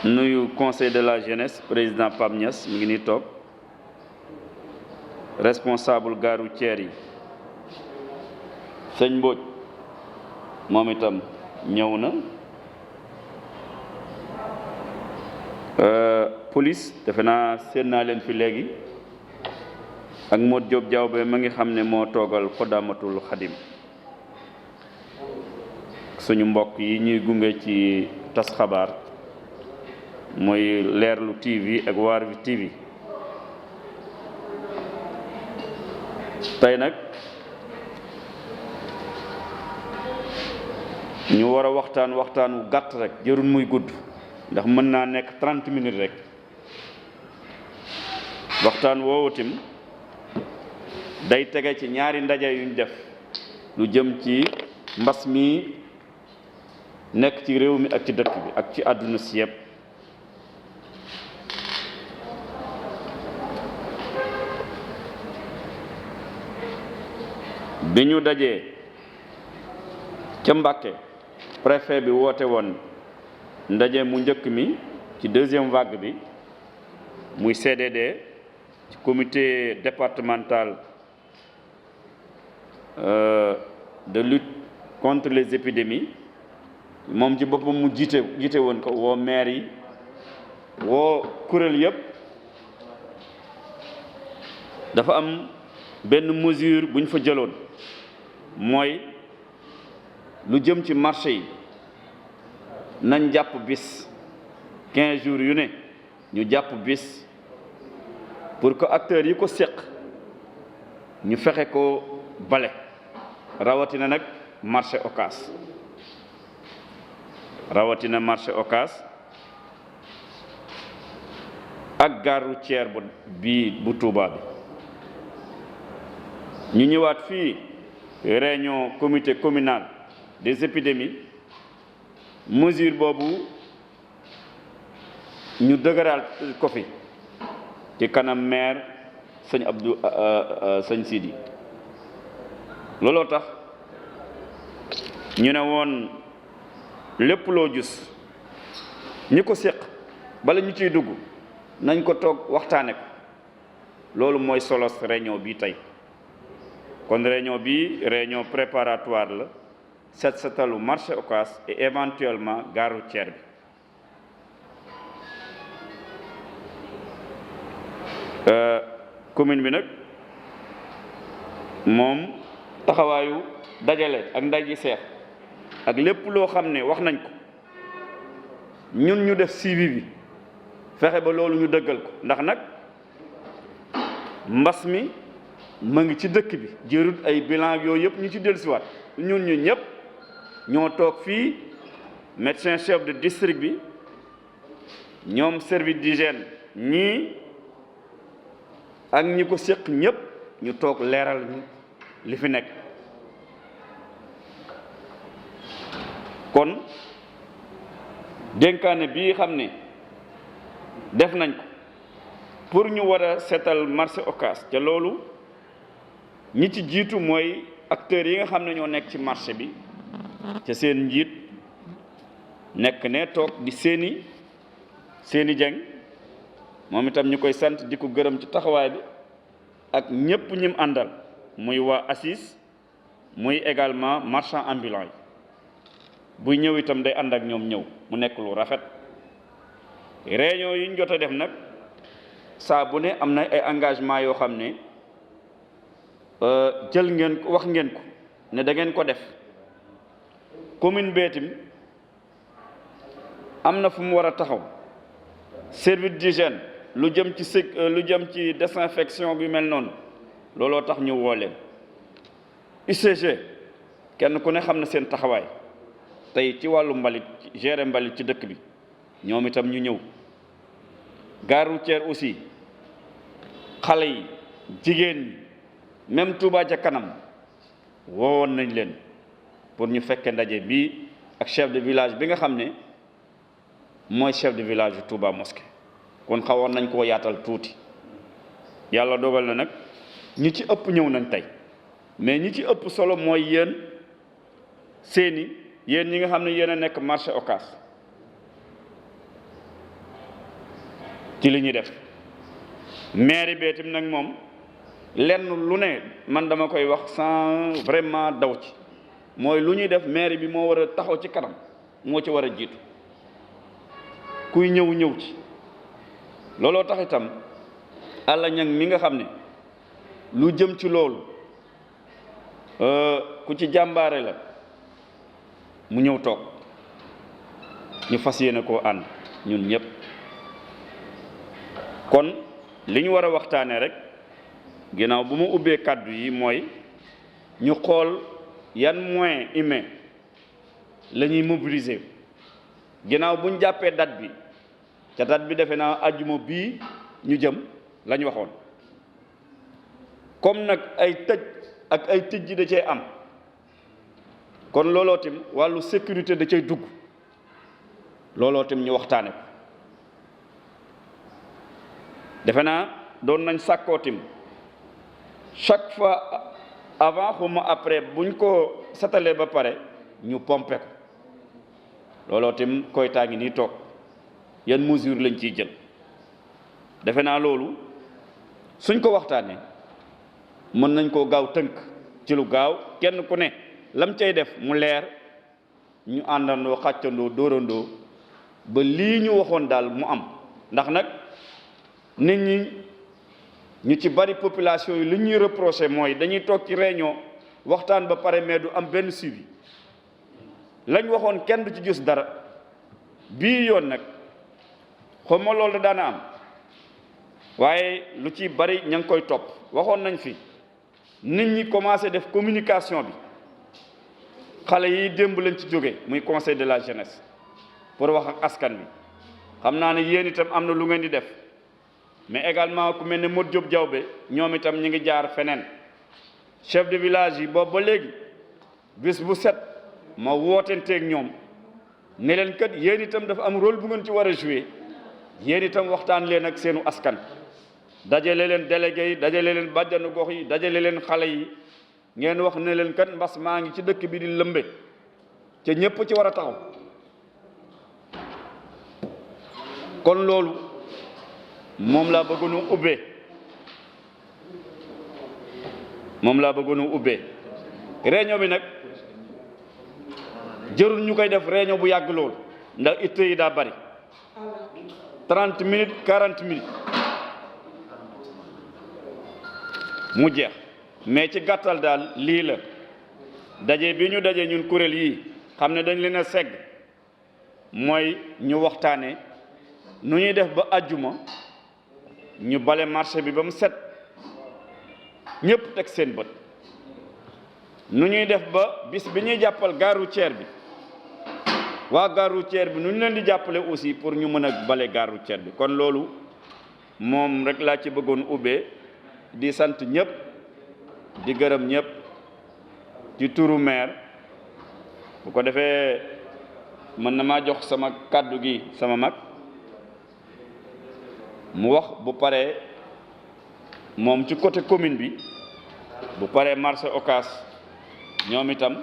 nuyu conseil de la jeunesse président Pape Niass mi ngi ni toog responsable gare routière yi sëñ Mbodj moom itam ñëw na police defe naa seen naa leen fi léegi ak Modou Diop Diawbe ma ngi xam ne moo toogal Xodamatul Xadim suñu mbokk yi ñuy gunge ci tas xabaar mooy Leerlu TV ak Waar wi TV tey nag ñu war a waxtaan wu gàtt rek jërul muy gudd ndax mën naa nekk 30 minutes rek waxtaan woowu tim day tege ci ñaari ndaje yuñ def lu jëm ci mbas mi nekk ci réew mi ak ci dëkk bi ak ci àdduna si yépp bi ñu dajee ca Mbàkke préfet bi woote woon ndaje mu njëkk mi ci deuxième vague bi muy CDD ci comité départemental de lutte contre les épidémies moom ci boppam mu jiite woon ko woo maire yi woo kuréel yépp dafa am benn mesure bu ñu fa jëloon mooy lu jëm ci marché yi nañ jàpp bis 15 jours yu ne ñu jàpp bis pour que acteurs yi ko séq ñu fexe ko bale rawatina nag marché Ocass ak gare routière bu Touba bi ñu ñëwaat fii réunion comité communal des épidémies mesure boobu ñu dëgëral ko fi ci kanam maire sëñ Sidi looloo tax ñu ne woon lépp loo gis ñi ko séq bala ñu ciy dugg nañ ko toog waxtaane ko loolu mooy solos réunion bi tey kon réunion bi réunion préparatoire la set setalu marché Ocass et éventuellement gare routière bi commune bi nag moom taxawaayu dajale ak ndaji seex ak lépp loo xam ne wax nañ ko ñun ñu def suivi bi fexe ba loolu ñu dëggal ko ndax nag mbas mi ma ngi ci dëkk bi jërut ay bilan yooyu yëpp ñu ci dellusiwaat ñun ñu ñëpp ñoo toog fii médecin chef de district bi ñoom service d'hygiène ñii ak ñi ko séq ñëpp ñu toog leeral ñu li fi nekk kon dénkaane bii xam ne def nañ ko pour ñu war a seetal marché Ocass te loolu ñi ci jiitu mooy acteurs yi nga xam ne ñoo nekk ci marché bi ca seen njiit nekk ne toog di seeni jeng moom itam ñu koy sant di ko gërëm ci taxawaay bi ak ñépp ñim àndal muy waa ACIS muy également marchand ambulant yi buy ñëw itam day ànd ak ñoom ñëw mu nekk lu rafet réunion yi ñu jot a def nag saa bu ne am na ay engagement yoo xam ne jël ngeen ko wax ngeen ko ne da ngeen ko def commune beetim am na fu mu war a taxaw service d'hygiène lu jëm ci désinfection bi mel noonu looloo tax ñu woo leen UCG kenn ku ne xam na seen taxawaay tey ci wàllu mbalit gérer mbalit ci dëkk bi ñoom itam ñu ñëw gare routière aussi xale yi jigéen ñi même Touba ca kanam woowoon nañ leen pour ñu fekke ndaje bii ak chef de village bi nga xam ne mooy chef de village yu Touba Mosquée kon xawoon nañ koo yaatal tuuti yàlla dogal na nag ñi ci ëpp ñëw nañ tey mais ñi ci ëpp solo mooy yéen ñi nga xam ne yéen a nekk marché Ocass ci li ñuy def mairie bi itam nag moom lenn lu ne man dama koy wax sans vraiment daw ci mooy lu ñuy def mairie bi moo war a taxaw ci kanam moo ci war a jiitu kuy ñëw ci looloo tax itam Alla Niang mi nga xam ne lu jëm ci loolu ku ci jàmbaare la mu ñëw toog ñu fas yéene koo ànd ñun ñëpp kon li ñu war a waxtaanee rek ginnaaw bu ma ubbee kàddu yi mooy ñu xool yan moyen humain la ñuy mobiliser ginnaaw bu ñu jàppee date bi ca date bi defe naa àjjuma bii ñu jëm la ñu waxoon comme nag ay tëj ak ay tëj ji da cee am kon looloo tim wàllu sécurité da cay dugg looloo tim ñu waxtaane ko defe naa doon nañ sàkkoo tim chaque fois avant xuma après buñ ko setalee ba pare ñu pompe ko looloo tim Koyta ngi nii toog yan mesure lañ ciy jël defe naa loolu suñ ko waxtaanee mën nañ koo gaaw tënk ci lu gaaw kenn ku ne lam cay def mu leer ñu àndandoo xàccandoo dóorandoo ba lii ñu waxoon daal mu am ndax nag nit ñi ñu ci bari population yi li ñuy reproché mooy dañuy toog ci réunion waxtaan ba pare mais du am benn suivi lañ waxoon kenn du ci gis dara bii yoon nag xaw ma loolu daana am waaye lu ci bari ña ngi koy topp waxoon nañ fi nit ñi commencé def communication bi xale yi démb lañ ci jóge muy conseil de la jeunesse pour wax ak askan bi xam naa ne yéen itam am na lu ngeen di def mais également ku mel ne Modou Diop Diawbe ñoom itam ñi ngi jaar feneen chef de village yi boobu ba léegi bis bu set ma wootenteeg ñoom ne leen kat yéen itam dafa am rôle bu ngeen ci war a jouer yéen itam waxtaan leen ak seenu askan dajale leen délégué yi dajale leen bàjjanu gox yi dajale leen xale yi ngeen wax ne leen kat mbas maa ngi ci dëkk bi di lëmbe ca ñépp ci war a taxaw kon loolu moom laa bëggoon a ubbee réunion bi nag jërul ñu koy def réunion bu yàgg loolu ndax itte yi daa bari 30 minutes 40 minutes mu jeex mais ci gàttal daal lii la daje bi ñu daje ñun kuréel yi xam ne dañ leen a segg mooy ñu waxtaane nu ñuy def ba àjjuma ñu bale marché bi ba mu set ñëpp teg seen bët nu ñuy def ba bis bi ñuy jàppal gare routière bi waa gare routière bi nu ñu leen di jàppale aussi pour ñu mën a bale gare routière bi kon loolu moom rek laa ci bëggoon ubbee di sant ñëpp di gërëm ñëpp ci turu maire bu ko defee mën na maa jox sama kàddu gi sama mag mu wax bu paree moom ci côté commune bi bu paree marché Ocass ñoom itam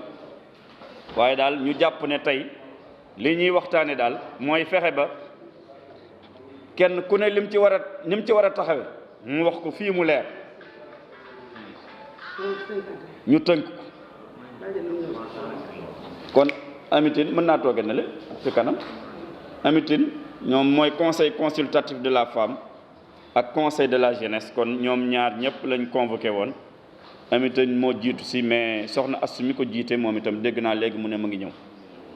waaye daal ñu jàpp ne tey li ñuy waxtaane daal mooy fexe ba kenn ku ne lim ci war a taxawe mu wax ko fii mu leer ñu tënk kon Amitine mën naa tooge ne le ci kanam Amitine ñoom mooy conseil consultatif de la femme ak conseil de la jeunesse kon ñoom ñaar ñëpp lañ convoqué woon Amitine moo jiitu si mais soxna Astou mi ko jiite moom itam dégg naa léegi mu ne ma ngi ñëw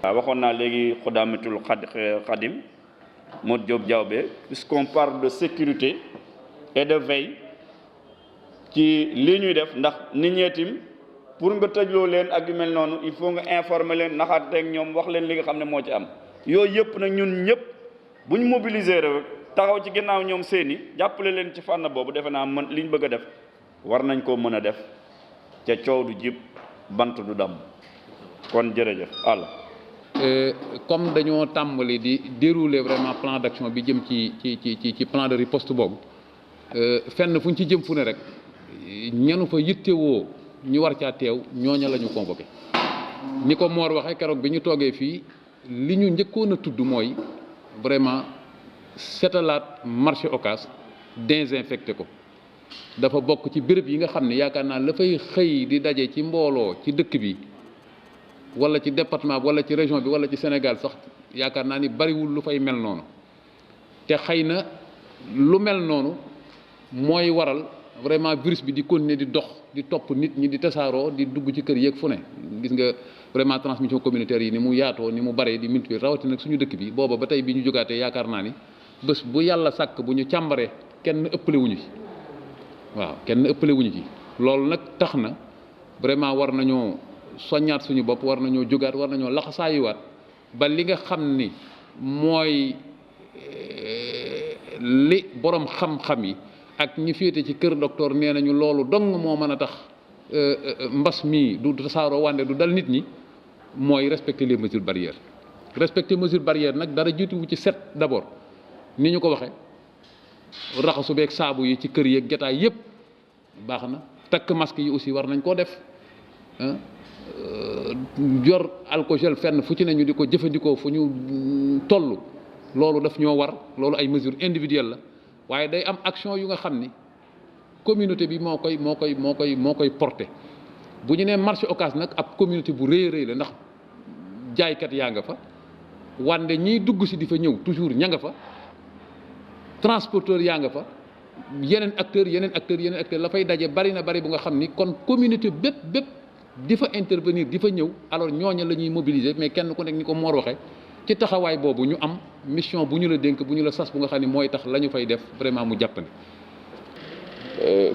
waaw waxoon naa léegi Xudaamatul Xadim Modou Diop Diawbe puisqu'on parle de sécurité et de veille ci lii ñuy def ndax nit ñeetim pour nga tëjloo leen ak yu mel noonu il faut nga informer leen naxaateeg ñoom wax leen li nga xam ne moo ci am yooyu yëpp nag ñun ñëpp bu ñu mobiliser rek taxaw ci ginnaaw ñoom seeni jàppale leen ci fànn boobu defe naa mën liñ bëgg a def war nañ koo mën a def ca coow du jib bant du damm kon jërëjëf àlla comme dañoo tàmbali di dérouler vraiment plan d'action bi jëm ci plan de riposte boobu fenn fu ñu ci jëm fu ne rek ñenu fa yittewoo ñu war caa teew ñooña la ñu convoqué ni ko Mor waxee keroog bi ñu toogee fii li ñu njëkkoon a tudd mooy vraiment setalaat marché Ocass désinfecté ko dafa bokk ci béréb yi nga xam ne yaakaar naa la fay xëy di daje ci mbooloo ci dëkk bi wala ci département bi wala ci région bi wala ci Sénégal sax yaakaar naa ni bariwul lu fay mel noonu te xëy na lu mel noonu mooy waral vraiment virus bi di continuer di dox di topp nit ñi di tasaaroo di dugg ci kër yeeg fu ne gis nga vraiment transmission communautaire yi ni mu yaatoo ni mu baree di multiplier rawatina nag suñu dëkk bi booba ba tey bi ñu jógaatee yaakaar naa ni bés bu yàlla sàkk bu ñu càmbaree kenn ëppale wuñu ci waaw kenn ëppale wuñu ci loolu nag tax na vraiment war nañoo soññaat suñu bopp war nañoo jógaat war nañoo laxasaayuwaat ba li nga xam ni mooy li borom xam-xam yi ak ñi féete ci kër docteur nee nañu loolu dong moo mën a tax mbas mi du tasaaroo wande du dal nit ñi mooy respecter les mesures barrières respecter mesures barrières nag dara jiituwu ci set d'abord ni ñu ko waxee raxasu beeg saabu yi ci kër yeeg jataay yépp baax na takk masque yi aussi war nañ koo def jor alcogel fenn fu ci ne ñu di ko jëfandikoo fu ñu toll loolu daf ñoo war loolu ay mesures individuelles la waaye day am action yu nga xam ni communauté bi moo koy porté bu ñu nee marché Ocass nag ab communauté bu rëy a rëy la ndax jaaykat yaa nga fa wande ñiy dugg si di fa ñëw toujours ña nga fa transporteur yaa nga fa yeneen acteurs la fay daje bari bu nga xam ni kon communauté bépp di fa intervenir di fa ñëw alors ñooña la ñuy mobiliser mais kenn ku nekk ni ko Mor waxee ci taxawaay boobu ñu am mission bu ñu la dénk bu ñu la sas bu nga xam ne mooy tax la ñu fay def vraiment mu jàppale.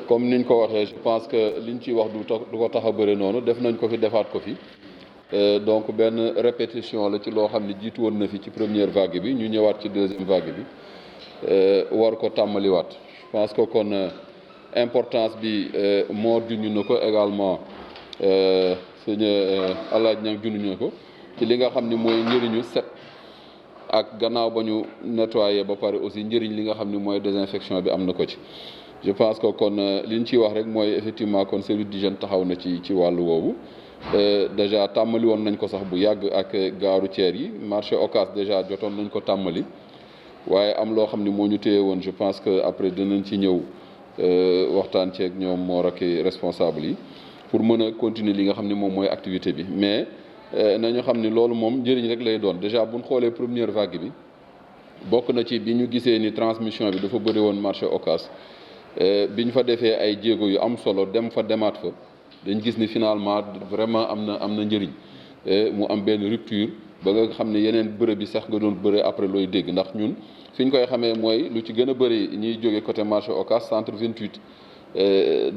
Comme niñ ko waxee je pense que liñ ciy wax du ko tax a bëre noonu def nañ ko fi defaat ko fi donc benn répétition la ci loo xam ne jiitu woon na fi ci première vague bi ñu ñëwaat ci deuxième vague bi war ko tàmmaliwaat je pense que kon importance bi Mor junj na ko également sëñ Alaaji Ñang junj na ko ci li nga xam ni mooy njëriñu set ak gannaaw ba ñu nettoyer ba pare aussi njëriñ li nga xam ni mooy désinfection bi am na ko ci. Je pense que kon li ñu ciy wax rek mooy effectivement kon service d'hygiène taxaw na ci wàllu woowu déjà tàmmali woon nañ ko sax bu yàgg ak gaaru ceer yi marché Ocass déjà jotoon nañ ko tàmmali waaye am loo xam ni moo ñu téye woon je pense que après dinañ ci ñëw waxtaan ceeg ñoom moo rakk responsable yi pour mën a continuer li nga xam ni moom mooy activité bi mais nañu xam ni loolu moom njëriñ rek lay doon déjà bu ñu xoolee première vague bi bokk na ci bi ñu gisee ni transmission bi dafa bëri woon marché Ocass bi ñu fa defee ay jéego yu am solo dem fa demaat fa dañ gis ni finalement vraiment am na njëriñ mu am benn rupture ba nga xam ne yeneen bërëb bi sax nga doon bëre après looy dégg ndax ñun fi ñu koy xamee mooy lu ci gën a bëri ñuy jóge côté marché Ocass centre 28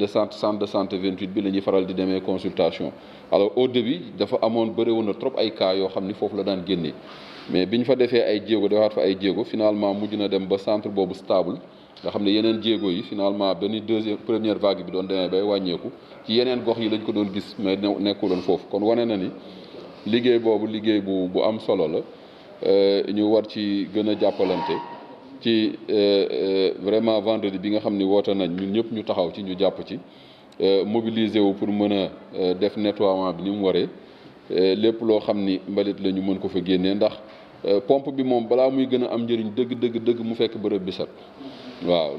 centre de santé 28 bi la ñuy faral di demee consultation alors au début dafa amoon bëri woon na trop ay cas yoo xam ni foofu la daan génnee mais bi ñu fa defee ay jéego defaat fa ay jéego finalement mujj na dem ba centre boobu stable nga xam ne yeneen jéego yi finalement benn première vague bi doon demee bay wàññeeku ci yeneen gox yi lañ ko doon gis mais nekkuloon foofu kon wane na ni liggéey boobu liggéey bu am solo la ñu war ci gën a jàppalante ci vraiment vendredi bi nga xam ni woote nañ ñun ñëpp ñu taxaw ci ñu jàpp ci mobiliser wu pour mën a def nettoiement bi ni mu waree lépp loo xam ni mbalit la ñu mën ko fa génnee ndax pompe bi moom balaa muy gën a am njëriñ dëgg mu fekk bërëb bi set waaw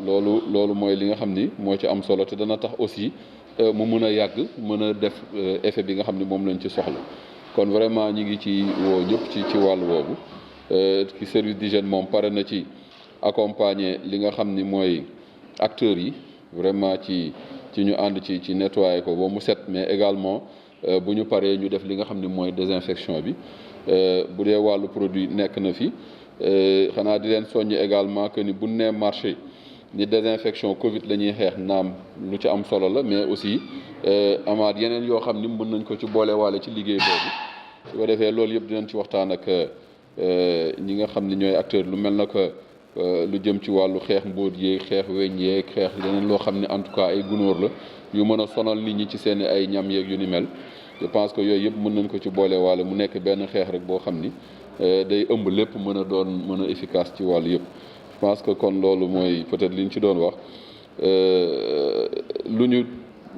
loolu mooy li nga xam ni moo ci am solo te dana tax aussi mu mën a yàgg mën a def effet bi nga xam ni moom lañ ci soxla kon vraiment ñi ngi ci woo ñëpp ci wàllu woowu ci service d'hygiène moom pare na ci accompagner li nga xam ni mooy acteurs yi vraiment ci ñu ànd ci nettoyer ko ba mu set mais également bu ñu paree ñu def li nga xam ni mooy désinfection bi bu dee wàllu produit nekk na fi xanaa di leen soññ également que ni bu nee marché ni désinfection Covid la ñuy xeex naam lu ci am solo la mais aussi amaat yeneen yoo xam ni mën nañ ko ci boole waale ci liggéey boobu su ko defee loolu yëpp dinañ ci waxtaan ak ñi nga xam ni ñooy acteur lu mel na que lu jëm ci wàllu xeex mbóot yeeg xeex weñ yeeg xeex leneen loo xam ni en tout cas ay gunóor la yu mën a sonal nit ñi ci seen ay ñam yeeg yu ni mel je pense que yooyu yëpp mën nañ ko ci boole waale mu nekk benn xeex rek boo xam ni day ëmb lépp mën a efficace ci wàllu yëpp je pense que kon loolu mooy peut-être li ñu ci doon wax lu ñu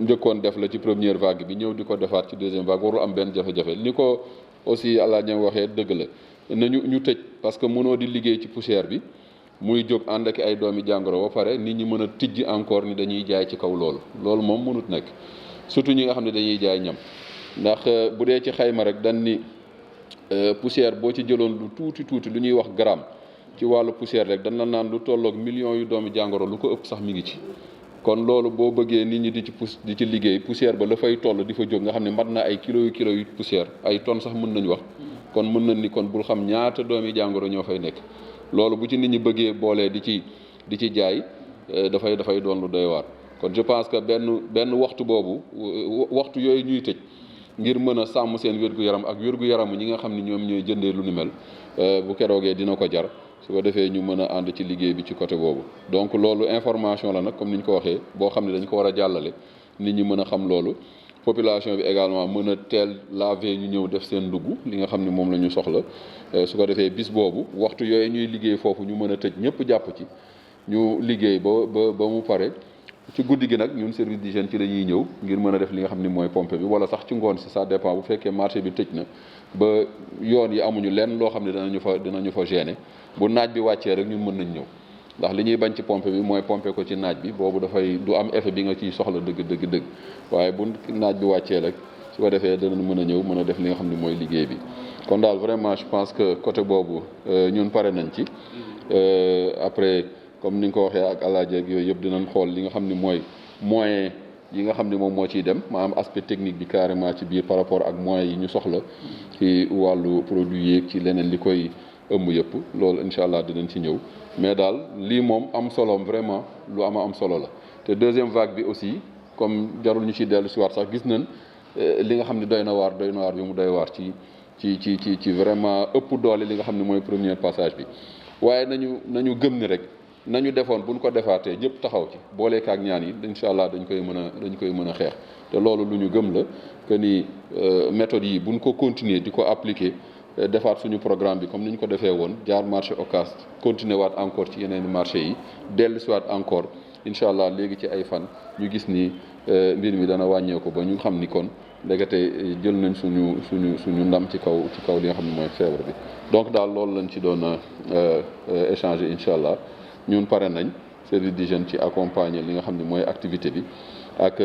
njëkkoon def la ci première vague bi ñëw di ko defaat ci deuxième vague warul am benn jafe-jafe ni ko aussi àlla ñam waxee dëgg la nañu ñu tëj parce que mënoo di liggéey ci poussière bi muy jóg ànd ak ay doomi jàngoro ba pare nit ñi mën a tijji encore ni dañuy jaay ci kaw loolu moom mënut nekk surtout ñi nga xam ne dañuy jaay ñam ndax bu dee ci xayma rek dañ ni poussière boo ci jëloon lu tuuti lu ñuy wax gramme ci wàllu poussière rek dañ la naan lu tolloog millions yu doomi jàngoro lu ko ëpp sax mi ngi ci. kon loolu boo bëggee nit ñi di ci liggéey poussière ba la fay toll di fa jóg nga xam ne mat na ay kilos yu poussière ay tonnes sax mën nañu wax kon mën nañ ni kon bul xam ñaata doomi jàngoro ñoo fay nekk loolu bu ci nit ñi bëggee boolee di ci jaay dafay doon lu doy waar. kon je pense que benn waxtu boobu waxtu yooyu ñuy tëj ngir mën a sàmm seen wér-gu-yaram ak wér-gu-yaramu ñi nga xam ne ñoom ñooy jëndee lu ni mel bu keroogee dina ko jar. su ko defee ñu mën a ànd ci liggéey bi ci côté boobu donc loolu information la nag comme ni ñu ko waxee boo xam ne dañ ko war a jàllale nit ñi mën a xam loolu population bi également mën a teel laver ñu ñëw def seen ndugg li nga xam ne moom la ñu soxla su ko defee bis boobu waxtu yooyu ñuy liggéey foofu ñu mën a tëj ñëpp jàpp ci ñu liggéey ba mu pare ci guddi gi nag ñun service d'hygiène ci la ñuy ñëw ngir mën a def li nga xam ni mooy pompe bi wala sax ci ngoon si ça dépend bu fekkee marché bi tëj na ba yoon yi amuñu lenn loo xam ne dinañu fa gêner bu naaj bi wàccee rek ñun mën nañ ñëw ndax li ñuy bañ ci pompe bi mooy pompe ko ci naaj bi boobu dafay du am effet bi nga ciy soxla dëgg waaye bu naaj bi wàccee rek su ko defee danañ mën a ñëw mën a def li nga xam ne mooy liggéey bi kon daal vraiment je pense que côté boobu ñun pare nañ ci après comme ni nga ko waxee ak alaaji ak yooyu yëpp dinañ xool li nga xam ni mooy moyen yi nga xam ne moom moo ciy dem maanaam aspect technique bi carrément ci biir par rapport ak moyens yi ñu soxla ci wàllu produit yeeg ci leneen li koy ëmb yëpp loolu incha allah dinañ ci ñëw mais daal lii moom am soloom vraiment lu am solo la te deuxième vague bi aussi comme jarul ñu ci dellu si waat sax gis nañ li nga xam ne doy na waar bi mu doy waar ci vraiment ëpp doole li nga xam ne mooy premier passage bi waaye nañu gëm ni rek nañu defoon buñ ko defaatee ñëpp taxaw ci booleekaak ñaan yi incha allah dañ koy mën a xeex te loolu lu ñu gëm la que ni méthodes yi buñ ko continuer di ko appliquer defaat suñu programme bi comme ni ñu ko defee woon jaar marché Ocass continuer waat encore ci yeneen marché yi dellu si waat encore incha allah léegi ci ay fan ñu gis ni mbir mi dana wàññeeku ba ñu xam ni kon ndekete jël nañ suñu ndam ci kaw li nga xam ne mooy feebar bi donc daal loolu lañ ci doon échanger incha allah ñun pare nañ service d'hygiène ci accompagner li nga xam ne mooy activité bi ak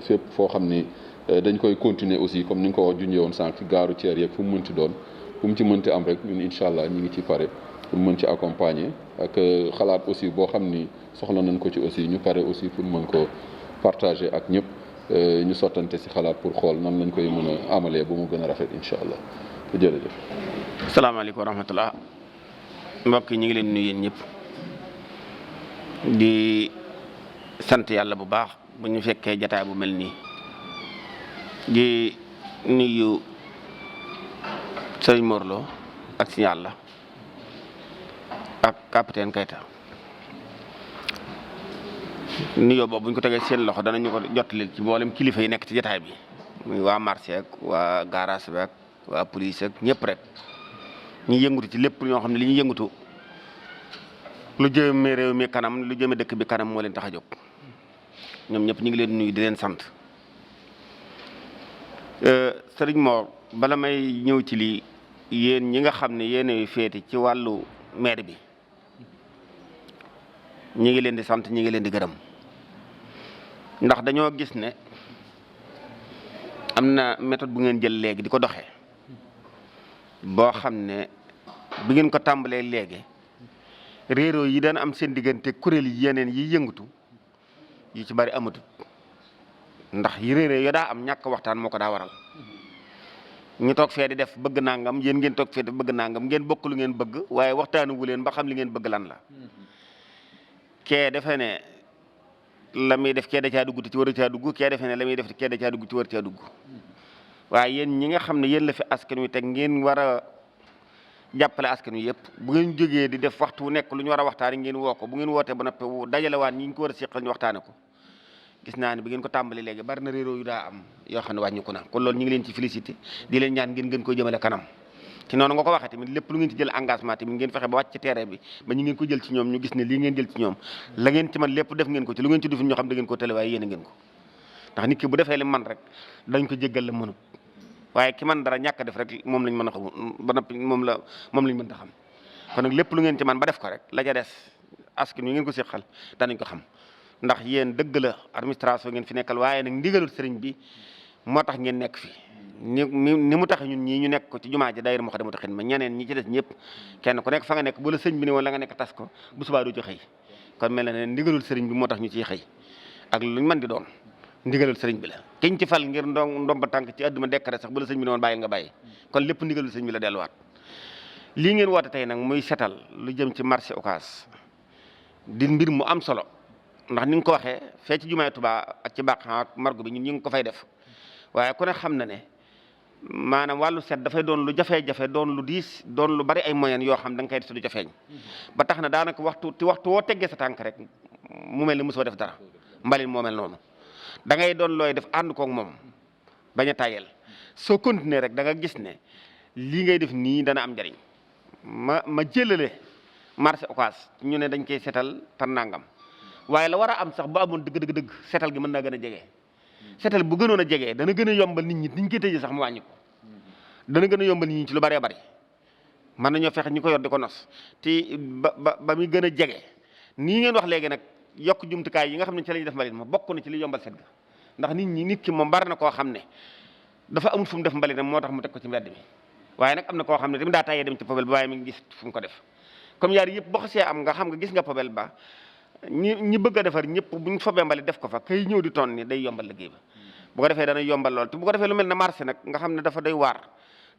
fépp foo xam ni dañ koy continuer aussi comme ni nga ko wax junjee woon sànq ci gaaru ceer yeeg fu mu mënti doon fu mu ci mënti am rek ñun incha allah ñi ngi ci pare pour mën ci accompagner ak xalaat aussi boo xam ni soxla nañ ko ci aussi ñu pare aussi pour mën ko partager ak ñëpp ñu sottante si xalaat pour xool nan lañ koy mën a amalee ba mu gën a rafet incha allah jërëjëf. salaamaaleykum wa rahmatullah mbokk yi ñu ngi leen nuyu yéen ñëpp di sant yàlla bu baax bu ñu fekkee jataay bu mel nii di nuyu Sëriñ Mor Lo ak si yàlla ak capitaine Keita nuyoo boobu bu ñu ko tegee seen loxo danañu ko jottali ci mboolem kilifa yi nekk ci jataay bi muy waa marché ak waa garage bi ak waa police ak ñëpp rek ñu yëngatu ci lépp ñoo xam ne li ñuy yëngatu lu jëme réew mi kanam lu jëme dëkk bi kanam moo leen tax a jóg ñoom ñëpp ñu ngi leen nuyu di leen sant Sëriñ Mor bala may ñëw ci lii yéen ñi nga xam ne yéen féete ci wàllu maire bi ñi ngi leen di sant ñi ngi leen di gërëm ndax dañoo gis ne am na méthode bu ngeen jël léegi di ko doxee boo xam ne bi ngeen ko tàmbalee léegi réeróo yi daan am seen diggante kuréel yi yeneen yi yëngatu yi ci bari amatut ndax yi réeróo yo daa am ñàkk waxtaan moo ko daa waral ñu toog fee di def bëgg nangam yéen ngeen toog fee di bëgg nangam ngeen bokk lu ngeen bëgg waaye waxtaanu wu leen ba xam li ngeen bëgg lan la kee defe ne la muy def kee da caa dugg te ci war a caa dugg kee defe ne la muy def kee da caa dugg ci war a caa dugg waaye yéen ñi nga xam ne yéen la fi askan wi teg ngeen war a jàppale askan wi yëpp bu ngeen jógee di def waxtu wu nekk lu ñu war a waxtaane ngeen woo ko bu ngeen wootee ba noppi dajale waat ñi ñu ko war a seqal ñu waxtaane ko gis naa ne bi ngeen ko tàmbali léegi bari na réeróo yu daa am yoo xam ne wàññiku na kon loolu ñu ngi leen ci félicité di leen ñaan ngeen gën ko jëmale kanam ci noonu nga ko waxee tamit lépp lu ngeen ci jël engagement tamit ngeen fexe ba wàcc ci terrain bi ba ñu ngeen ko jël ci ñoom ñu gis ne lii ngeen jël ci ñoom la ngeen ci man lépp def ngeen ko ci lu ngeen ci def ñoo xam da ngeen ko tële waaye yéene ngeen ko ndax nit ki bu defee li man rek dañ ko jéggal la mënut waaye ki man dara ñàkk def rek moom lañ mën a xam ba noppi moom lañ mën a xam kon nag lépp lu ngeen ci man ba def ko rek la ca des askan wi ngeen ko séqal danañ ko xam ndax yéen dëgg la administration ngeen fi nekkal waaye nag ndigalul sëriñ bi moo tax ngeen nekk fi ni mu tax ñun ñii ñu nekk ko ci jumaa ji daayira Moukhaddamatoul Khidma ñeneen ñi ci des ñëpp kenn ku nekk fa nga nekk bu la sëñ bi ne woon la nga nekk tas ko bu subaa doo ci xëy kon mel na ne ndigalul sëriñ bi moo tax ñu ciy xëy ak luñ mën di doon ndigalul sëriñ bi la kiñ ci fal ngir ndomba tànk ci àdduna décret sax bu la sëñ bi ne woon bàyyi nga bàyyi kon lépp ndigalul sëriñ bi la delluwaat lii ngeen woote tey nag muy setal lu jëm ci marché Ocass di mbir mu am solo ndax ni nga ko waxee fee ci jumaay Tuubaa ak ci bàq ak margo bi ñun ñu ngi ko fay def waaye ku ne xam na ne maanaam wàllu set dafay doon lu jafe-jafe doon lu diis doon lu bari ay moyens yoo xam da nga koy def du jafeeñ ba tax na daanaka waxtu woo teggee sa tànk rek mu mel ni mosoo def dara mbalit moo mel noonu da ngay doon looy def ànd koog moom bañ a tayel soo continuer rek da nga gis ne lii ngay def nii dana am njariñ ma jëlale marché Ocass ñu ne dañ koy setal par nangam waaye la war a am sax bu amoon dëgg setal gi mën naa gën a jege setal bu gënoon a jege dana gën a yombal nit ñi niñ koy tëjee sax mu wàññi ko dana gën a yombal nit ñi ci lu bëree bëri mën nañoo fexe ñi ko yor di ko nos te ba muy gën a jege nii ngeen wax léegi nag yokk jumtukaay yi nga xam ne ci la ñuy def mbalit ma bokk na ci li yombal set ga ndax nit ki moom bari na koo xam ne dafa amul fu mu def mbalit moo tax mu teg ko ci mbedd mi waaye nag am na koo xam ne tamit daa tayee dem ci poubelle ba waaye mi ngi gis fu mu ko def comme yaar yëpp boo xasee am nga xam nga gis nga poubelle ba ñi bëgg a defar ñëpp buñ fobee mbalit def ko fa kay ñëw di ton ni day yombal liggéey ba bu ko defee dana yombal lool te bu ko defee lu mel ne marché nag nga xam ne dafa doy waar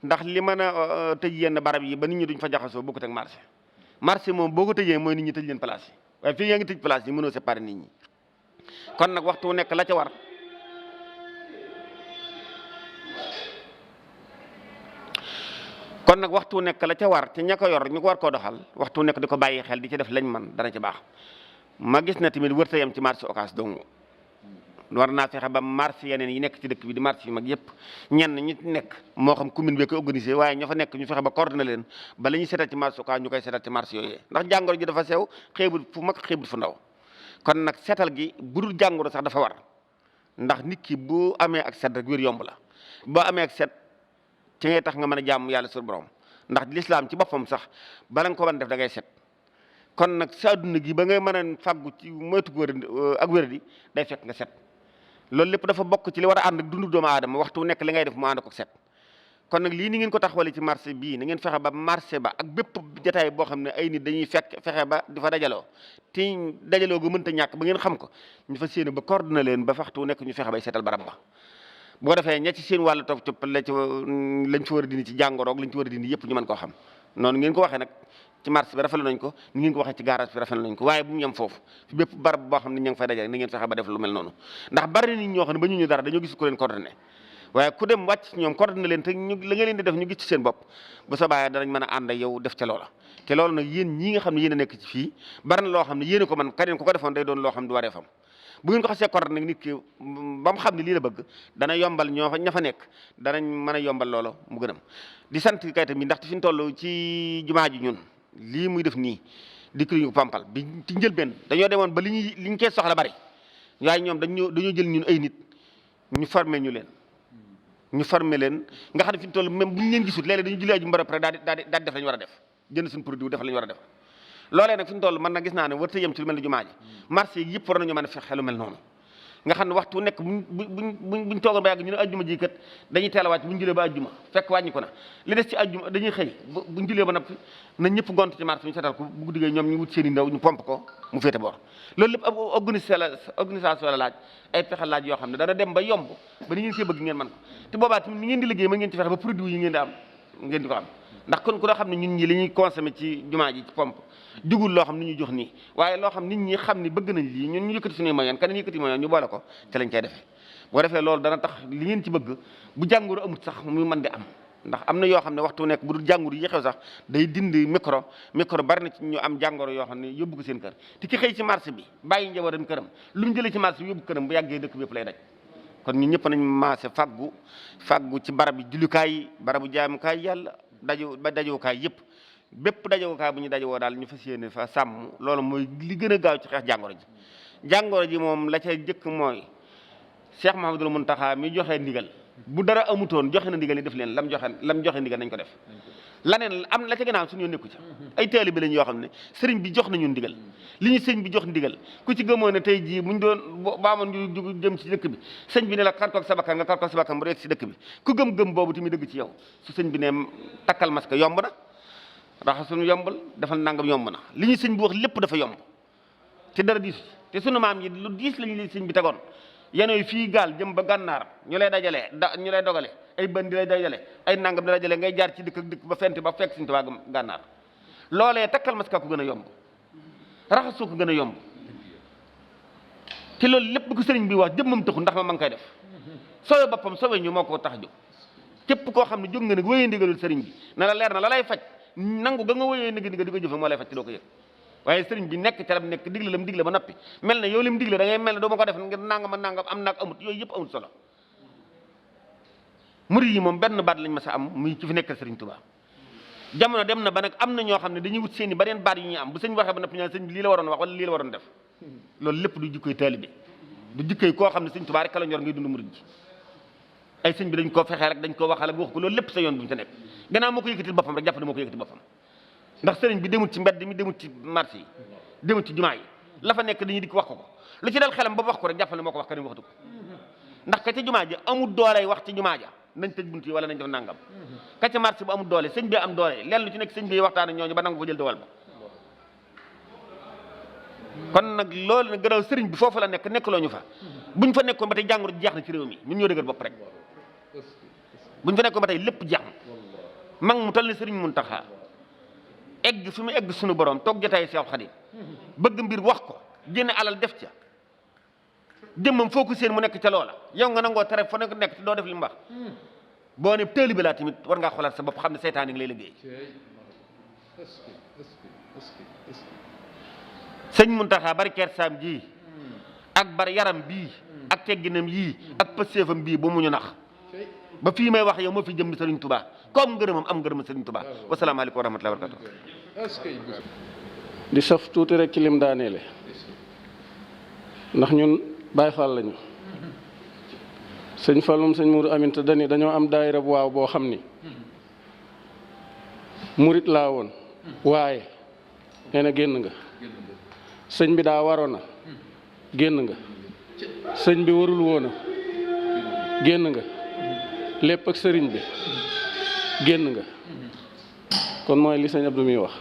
ndax li mën a tëj yenn barab yi ba nit ñi duñ fa jaxasoo bokkut ak marché moom boo ko tëjee mooy nit ñi tëj leen place yi waaye fii yaa ngi tëj place yi mënoo séparer nit ñi kon nag waxtu nekk la ca war te ña ko yor ñu ko war koo doxal waxtu nekk di ko bàyyi xel di ci def lañ man dana ci baax ma gis na tamit wërta yam ci marché Ocass dong war naa fexe ba marché yeneen yi nekk ci dëkk bi di marché yu mag yëpp ñenn ñu nekk moo xam commune bi ko organisé waaye ñoo fa nekk ñu fexe ba coordonné leen ba la ñuy seetal ci marché Ocass ñu koy seetal ci marché yooyu ndax jàngoro ji dafa sew xeebul fu mag xeebul fu ndaw kon nag seetal gi bu dul jàngoro sax dafa war ndax nit ki bu amee ak set rek wér yomb la boo amee ak set ci ngay tax nga mën a jàmm yàlla sur borom ndax lislaam ci boppam sax bala nga ko mën def da ngay set kon nag sa adduna gi ba ngay mën a fàggu ci moytu ak wér di day fekk nga set loolu lépp dafa bokk ci li war a ànd ak dundu doomu aadama waxtu nekk li ngay def mu ànd ko set kon nag lii ni ngeen ko taxawale ci marché bii ni ngeen fexe ba marché ba ak bépp jataay boo xam ne ay nit dañuy fexe ba di fa dajaloo te dajaloo gu mënta ñàkk ba ngeen xam ko ñu fa séen ba coordonné leen ba waxtu nekk ñu fexe bay seetal barab ba bu ko defee ña ci seen wàllu topp topp lañ ci war a dindi ci jàngoroog lañ ci war a dindi yëpp ñu mën koo xam noonu ngeen ko waxee nag ci marché bi rafetlu nañ ko ni ngeen ko waxee ci garage bi rafetlu nañ ko waaye bu mu yem foofu fi bépp barab boo xam ne ña ngi fay dajale ni ngeen fexe ba def lu mel noonu ndax bari nit ñoo xam ne ba ñu dara dañoo gis ku leen coordonné waaye ku dem wàcc ci ñoom coordonné leen te ñu la nga leen di def ñu gis ci seen bopp bu sa bàyyee danañ mën a ànd ak yow def ca loola te loolu nag yéen ñii nga xam ne yéen a nekk ci fii bari na loo xam ne yéen a ko man keneen ku ko defoon day doon loo xam ne du waree fam bu ngeen ko xasee coordonné nag nit ki ba mu xam ne lii la bëgg dana yombal ña fa nekk danañ mën a yombal loolu mu gënam di sant kay tamit ndaxte fi ñu toll ci jumaa ji ñun lii muy def nii dikk ñu ko pampal bi ci njëlbeen dañoo demoon ba li ñu koy soxla bari waaye ñoom dañoo jël ñun ay nit ñu formé leen nga xam ne fi ñu toll même bu ñu leen gisut léeg-léeg dañu julli aju mbarab rek daal di def la ñu war a def jënd suñu produit def la ñu war a def loolee nag fi ñu toll man nag gis naa ne warta yem ci lu mel ni jumaa ji marché yi yëpp war nañu mën a fexe lu mel noonu nga xam ne waxtu nekk buñ toogoon ba yàgg ñu ne ajjuma ji kat dañuy teel a wàcc buñ julee ba ajjuma fekk wàññi ko na li des ci ajjuma dañuy xëy buñ julee ba noppi na ñëpp gont ci marché ñu seetal ko bu guddigee ñoom ñu wut seen i ndaw ñu pompe ko mu féete boor loolu lépp ab organisation la laaj ay pexe laaj yoo xam ne dana dem ba yomb ba ni ngeen koy bëgg ngeen man ko te boobaa tamit ni ngeen di liggéey mën ngeen ci fexe ba produit yi ngeen di am ngeen di ko am ndax kon ku doo xam ne ñun ñi li ñuy consommé ci jumaa ji ci pompe jugul loo xam ni ñu jox nii waaye loo xam nit ñi xam ni bëgg nañ lii ñun ñu yëkkati suñuy moyen keneen yëkkati moyen ñu boole ko te lañ koy defee boo defee loolu dana tax li ngeen ci bëgg bu jàngoro amut sax muy mën di am ndax am na yoo xam ne waxtu nekk bu dul jàngoro yi xew sax day dindi micro bari na ci ñu am jàngoro yoo xam ne yóbbu ko seen kër te ki xëy ci marché bi bàyyi njabootam këram lu mu jëlee ci marché bi yóbbu këram bu yàggee dëkk bi yëpp lay daj kon ñun ñëpp nañ maase faggu ci barab yi jullukaay yi barabu jaamukaay yàlla dajowukaay yëpp bépp dajowukaay bu ñu dajowoo daal ñu fas yéene fa sàmm loolu mooy li gën a gaaw ci xeex jàngoro ji moom la ca jëkk mooy Cheikh Mouhamadoul Mountakha mi joxe ndigal bu dara amutoon joxe na ndigal ni def leen lam joxe ndigal nañ ko def laneen am la ca gannaaw suñu nekku ca ay taalibe lañ yoo xam ne sëriñ bi jox nañu ndigal li ñu sëriñ bi jox ndigal ku ci gëmoon ne tey jii buñ doon baamoon ñu jëm ci dëkk bi sëñ bi ne la xar koog sa bakkan nga xar koog sa bakkan bu rek ci dëkk bi ku gëm-gëm boobu tamit dëgg ci yow su sëñ bi ne takkal masque yomb na raxasul yombal defal nangam yomb na li ñu sëñ bi wax lépp dafa yomb te dara diisu te sunu maam yi lu diis lañu li sëñ bi tegoon yenooy fii gaal jëm ba gànnaar ñu lay dajalee ñu lay dogale ay bën di lay dajale ay nangam di lay dajale ngay jaar ci dëkk ak dëkk ba fent ba fekk Sëñ Tuubaa gànnaar loolee takkal maska ko gën a yomb raxasu ko gën a yomb te loolu lépp ko sëriñ bi wax jëmmam taxu ndax ma ngi koy def sowe boppam sowe ñu moo ko tax a jóg képp koo xam ne jóg nga nag wéyee ndigalul sëriñ bi na la leer na la lay faj nangu ga nga wéyee ndigal di ko jëfe moo lay faj ci doo ko yëg waaye sëriñ bi nekk ca lam nekk digle lam digle ba noppi mel ne yow lim digle da ngay mel ne doo ma ko def ngir nangam ak nangam am naag amut yooyu yëpp amut solo murid yi moom benn baat lañ ma sa am muy ci fi nekkal sëriñ Tuubaa jamono dem na ba nag am na ñoo xam ne dañuy wut seen i beneen baat yu ñuy am bu sëñ waxee ba noppi ñaan sëñ bi lii la waroon wax wala lii la waroon def loolu lépp du jikkoy taalibe du jikkoy koo xam ne sëñ Tuubaa rek la ñor ngay dund murid ji ay sëñ bi dañ koo fexee rek dañ koo waxal ak wax ko loolu lépp sa yoon bu ñu ca nekk gannaaw moo ko yëkkatil boppam rek jàpp ne moo ko yëkkatil boppam ndax sëriñ bi demut ci mbedd mi demut ci marché yi demut ci jumaa yi la fa nekk dañuy dikk wax ko lu ci dal xelam ba wax ko rek jàpp ne moo ko wax ka ni waxtu ko ndax ka ca jumaa ja amul dooley wax ci jumaa ja nañ tëj bunt yi wala nañ def nangam ka ca marché bu amul doole sëñ bi am doole lenn lu ci nekk sëñ bi waxtaan ak ñooñu ba nangu fa jël dogal ba kon nag loolu nag gannaaw sëriñ bi foofu la nekk nekkaloo ñu fa buñ fa nekkoon ba tey jàngoro jeex na ci réew mi ñun ñoo dëgër bopp rek buñ fa nekkoon ba tey lépp jeex na mag mu toll ni sëriñ Muntaxa egg fi mu egg suñu borom toog jotaay Seex Xaadim bëgg mbir wax ko génne alal def ca jëmmam foo ko seen mu nekk ca loola yow nga nangoo tere fa nekk te doo def li mu wax boo ne taalibe laa tamit war ngaa xoolaat sa bopp xam ne seytaan ngi lay liggéey sëñ Muntaxa bari kersaam ji ak bari yaram bii ak tegginam yii ak pëseefam bii bu mu ñu nax ba fii may wax yow moo fi jëm Sëriñ Tuubaa comme ngërëmam am ngërëm Sëriñ Tuubaa wasalaamaaleykum wa rahmatullahi wa barakatuh di saf tuuti rek ci lim daaneele ndax ñun Baay Faal lañu sëñ Fallum sëñ Mourou Aminta dani dañoo am daayira bu waaw boo xam ni murit laa woon waaye nee na génn nga sëñ bi daa waroon a génn nga sëñ bi warul woon a génn nga lépp ak sëriñ bi génn nga kon mooy li sëñ Abdou mi wax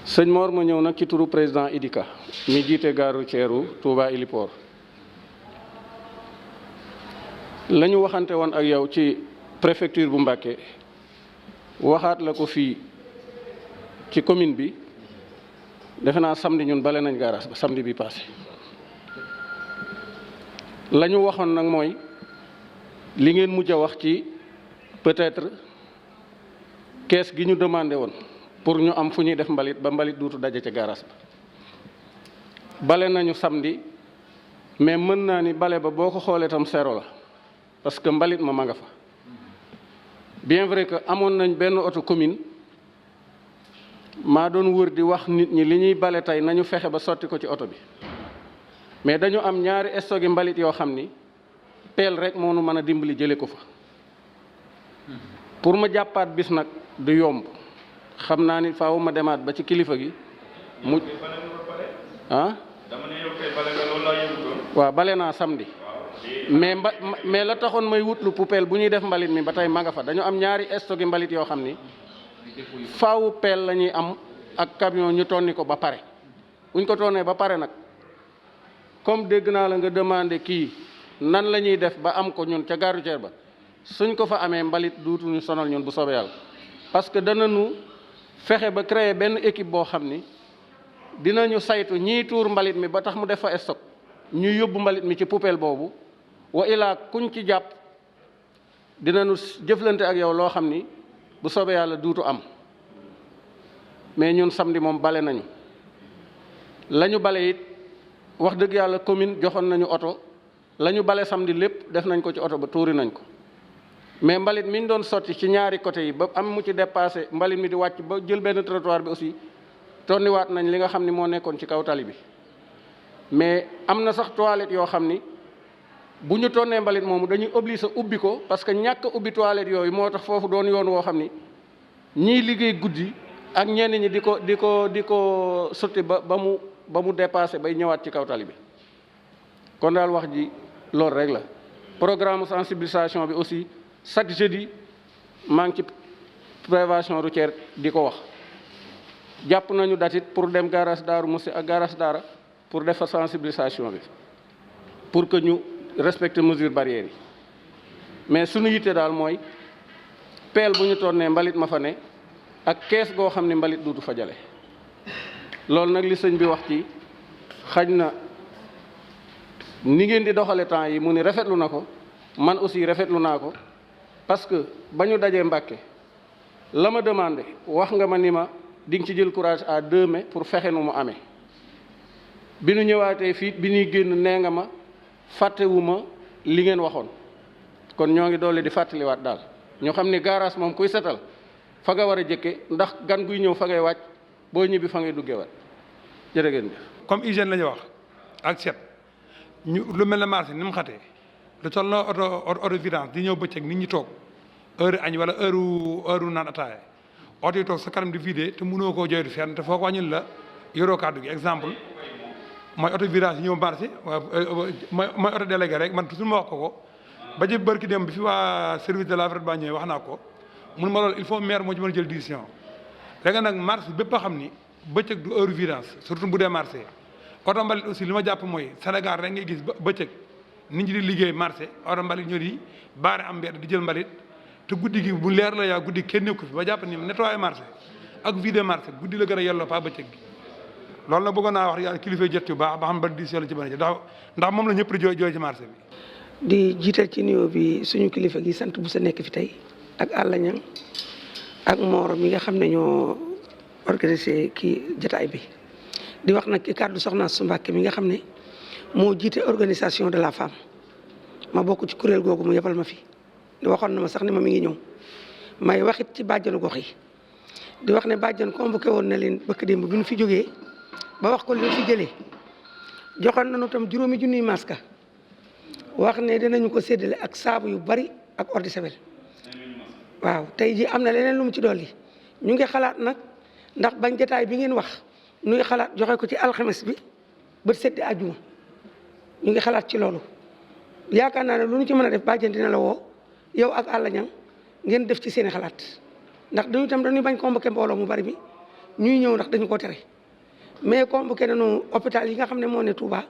sëñ Mor ma ñëw nag ci turu président Idika mi jiite gare routière Touba Héliport la ñu waxante woon ak yow ci préfecture bu Mbacké waxaat la ko fii ci commune bi defe naa samedi ñun bale nañ garage ba samedi bi passé la ñu waxoon nag mooy li ngeen mujj a wax ci peut-être kees gi ñu demandé woon pour ñu am fu ñuy def mbalit ba mbalit duutu daje ca garage ba bale nañu samedi mais mën naa ni bale ba boo ko xoolee tam zéro la parce que mbalit ma nga fa bien vrai que amoon nañ benn oto commune maa doon wër di wax nit ñi li ñuy bale tey nañu fexe ba sotti ko ci oto bi mais dañu am ñaari stock yi mbalit yoo xam ni peel rek moo nu mën a dimbali jële ko fa pour ma jàppaat bis nag du yomb xam naa ni faaw ma demaat ba ci kilifa gi mu ah waaw bale naa samedi mais la taxoon may wutlu poubelle bu ñuy def mbalit mi ba tey ma nga fa dañu am ñaari stock yi mbalit yoo xam ni faaw peel la ñuy am ak camion ñu tonni ko ba pare buñ ko tonnee ba pare nag comme dégg naa la nga demandé kii nan la ñuy def ba am ko ñun ca gare routière ba suñ ko fa amee mbalit duutuñu sonal ñun bu soobee yàlla parce que danañu fexe ba créer benn équipe boo xam ni dinañu saytu ñii tuur mbalit mi ba tax mu def fa stock ñu yóbbu mbalit mi ci poubelle boobu wa ilaa kuñ ci jàpp dinañu jëflante ak yow loo xam ni bu soobee yàlla duutu am mais ñun samedi moom bale nañu la ñu bale it wax dëgg yàlla commune joxoon nañu oto la ñu bale samedi lépp def nañ ko ci oto ba tuuri nañ ko mais mbalit mi ñu doon sotti ci ñaari côté yi ba am mu ci dépassé mbalit mi di wàcc ba jël benn trottoir bi aussi tonniwaat nañ li nga xam ni moo nekkoon ci kaw tali bi mais am na sax toilette yoo xam ni bu ñu tonnee mbalit moomu dañuy obligé ubbi ko parce que ñàkk ubbi toilette yooyu moo tax foofu doon yoon woo xam ni ñiy liggéey guddi ak ñenn ñi di ko sotti ba mu dépassé bay ñëwaat ci kaw tali bi kon daal wax ji loolu rek la. programme sensibilisation bi aussi chaque jeudi maa ngi ci prévention routière di ko wax jàpp nañu datit pour dem garage Daaru Musti ak garage Daara pour def fa sensibilisation bi pour que ñu respecter mesures barrières yi mais suñu yitte daal mooy peel bu ñu tonnee mbalit ma fa ne ak kees goo xam ne mbalit duutu fa jale loolu nag li sëñ bi wax ci xaj na ni ngeen di doxale temps yi mu ni rafetlu na ko man aussi rafetlu naa ko parce que ba ñu dajee Mbàkke la ma demandé wax nga ma ni ma di nga ci jël courage à 2 mai pour fexe nu mu amee bi nu ñëwaatee fii bi ñuy génn nee nga ma fàttewuma li ngeen waxoon kon ñoo ngi doole di fàttaliwaat daal ñoo xam ne garage moom kuy setal fa nga war a jëkke ndax gan guy ñëw fa ngay wàcc boo ñibbi fa ngay duggewaat jërë ngeen jëf. comme hygiène la ñu wax ak set ñu lu mel ne marché ni mu xatee lu toll na auto vidange di ñëw bëccëg nit ñi toog heure añ wala heure naan ataaya oto yi toog sa kanam di vidé te mënoo koo joytu fenn te foo ko wàññil la yoroo kàddu gi exemple mooy auto vidange yi ñëw marché mooy auto délégué rek man toujours ma wax ko ba ci barki dem bi fi waa service de l'environnement ñëwee wax naa ko mun ma loolu il faut maire moo ci mën a jël décision léegi nag marché bépp a xam ni bëccëg du heure vidange surtout bu dee marché oto mbalit aussi li ma jàpp mooy Sénégal rek ngay gis bëccëg nit ñi di liggéey marché oto mbalit ñoo di baare am mbedd di jël mbalit te guddi gi bu leer la yaa guddi kenn nekku fi ba jàpp ni nettoyer marché ak vider marché guddi la gën a yelloo pas bëccëg gi loolu nag bëggoon naa wax yàlla kilifa jot yu baax ba xam ba décision la ci bane ndax moom la ñëpp di jooy ci marché bi di jiital ci nuyoo bi suñu kilifa gi sant bu sa nekk fi tey ak Alla Ñang ak Mor mi nga xam ne ñoo organisé kii jataay bi di wax nag ki kàddu soxna su Mbàkke mi nga xam ne moo jiite organisation de la femme ma bokk ci kuréel googu mu yebal ma fi di waxoon na ma sax ne ma mi ngi ñëw may waxit ci bàjjanu gox yi di wax ne bàjjan convoqué woon na leen bëkk démb bi ñu fi jógee ba wax ko li ñu fi jëlee joxoon nañu tam 5 junniy masque wax ne dinañu ko séddale ak saabu yu bari ak eau de Javel waaw tey ji am na leneen lu mu ci dolli ñu ngi xalaat nag ndax bañ jataay bi ngeen wax ñu ngi xalaat joxe ko ci alxames bi ba seddi àjjuma ñu ngi xalaat ci loolu yaakaar naa ne lu ñu ci mën a def bàjjen dina la woo yow ak Alla Ñang ngeen def ci seeni xalaat ndax dañu tam dañuy bañ convoqué mbooloo mu bari bi ñuy ñëw ndax dañu ko tere mais convoqué nañu hôpital yi nga xam ne moo ne Touba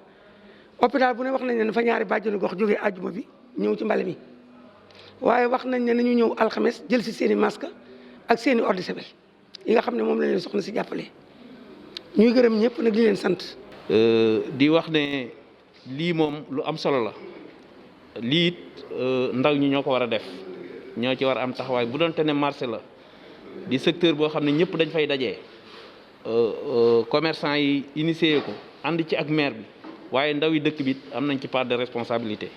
hôpital bu ne wax nañ ne fa ñaari bàjjenu gox jógee àjjuma bi ñëw ci mbale mi waaye wax nañ ne nañu ñëw alxames jël si seeni masque ak seeni eau de Javel yi nga xam ne moom la leen soxna si jàppale ñuy gërëm ñëpp nag di leen sant. di wax ne lii moom lu am solo la lii it ndaw ñi ñoo ko war a def ñoo ci war a am taxawaay bu doonte ne marché la di secteur boo xam ne ñëpp dañ fay dajee commerçant yi initié ko ànd ci ak maire bi waaye ndaw yi dëkk bi am nañ ci part de responsabilité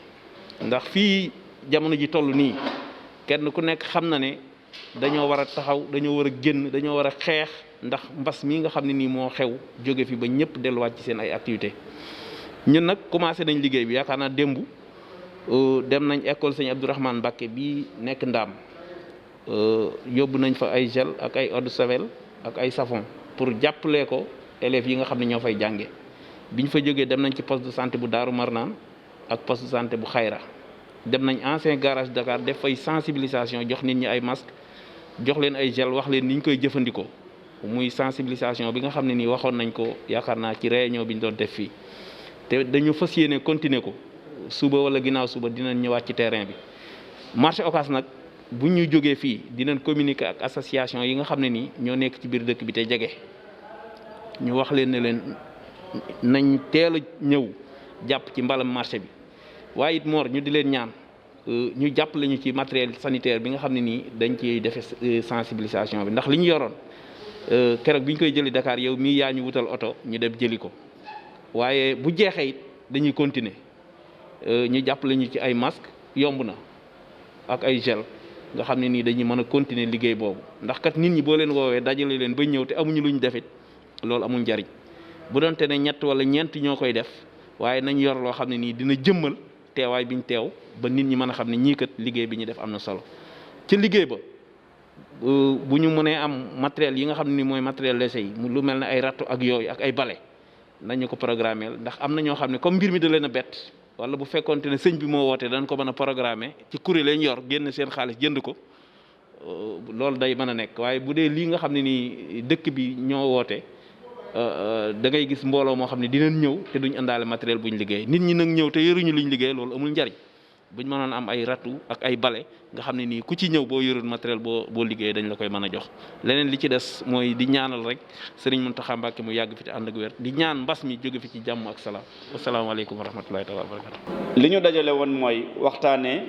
ndax fii jamono ji toll nii kenn ku nekk xam na ne dañoo war a taxaw dañoo war a génn dañoo war a xeex ndax mbas mi nga xam ne nii moo xew jóge fi ba ñëpp delluwaat ci seen ay activité ñun nag commencé nañ liggéey bi yaakaar naa démb dem nañ école sëñ Abdourahmane Mbacké bi nekk Ndaam yóbbu nañ fa ay gel ak ay eau de Javel ak ay savon pour jàppale ko élèves yi nga xam ne ñoo fay jànge biñ fa jógee dem nañ ci poste de santé bu Daaru Marnaan ak poste de santé bu Xayra dem nañ ancien garage Dakar def fay sensibilisation jox nit ñi ay masque jox leen ay gel wax leen ni ñu koy jëfandikoo muy sensibilisation bi nga xam ne nii waxoon nañ ko yaakaar naa ci réunion bi ñu doon def fii te dañu fas yéene continuer ko suba wala ginnaaw suba dinañ ñëwaat ci terrain bi. marché Ocass nag bu ñu jógee fii dinañ communiquer ak association yi nga xam ne nii ñoo nekk ci biir dëkk bi te jege ñu wax leen ne leen nañ teel a ñëw jàpp ci mbalam marché bi waaye it Mor ñu di leen ñaan ñu jàppale ñu ci matériel sanitaire bi nga xam ne nii dañ ciy defee sensibilisation bi ndax li ñu yoroon keroog bi ñu koy jëli Dakar yow mii yaa ñu wutal oto ñu dem jëli ko waaye bu jeexee it dañuy continuer ñu jàppale ñu ci ay masque yomb na ak ay gel nga xam ne nii dañuy mën a continuer liggéey boobu ndax kat nit ñi boo leen woowee dajale leen ba ñëw te amuñu lu ñu defit loolu amul njariñ bu doonte ne 3 wala 4 ñoo koy def waaye nañ yor loo xam ne nii dina jëmmal teewaay bi ñu teew ba nit ñi mën a xam ne ñii kat liggéey bi ñu def am na solo ci liggéey ba bu ñu mënee am matériel yi nga xam ne ni mooy matériel léger yi lu mel ne ay râteau ak yooyu ak ay balai nañu ko programmer ndax am na ñoo xam ne comme mbir mi da leen a bett wala bu fekkonte ne sëñ bi moo woote dañ ko mën a programmer ci kuréel lañ yor génn seen xaalis jënd ko loolu day mën a nekk waaye bu dee lii nga xam ne nii dëkk bi ñoo woote da ngay gis mbooloo moo xam ne dinañ ñëw te duñ àndaale matériel buñ liggéey nit ñi nag ñëw te yoruñu luñ liggéey loolu amul njariñ buñ mënoon am ay râteau ak ay balai nga xam ne nii ku ci ñëw boo yorul matériel boo liggéey dañ la koy mën a jox leneen li ci des mooy di ñaanal rek Serigne Mountakha Mbacké mu yàgg fi te ànd ak wér di ñaan mbas mi jóge fi ci jàmm ak salaam asalaamaaleykum wa rahmatullahi taala wa barakatu li ñu dajale woon mooy waxtaanee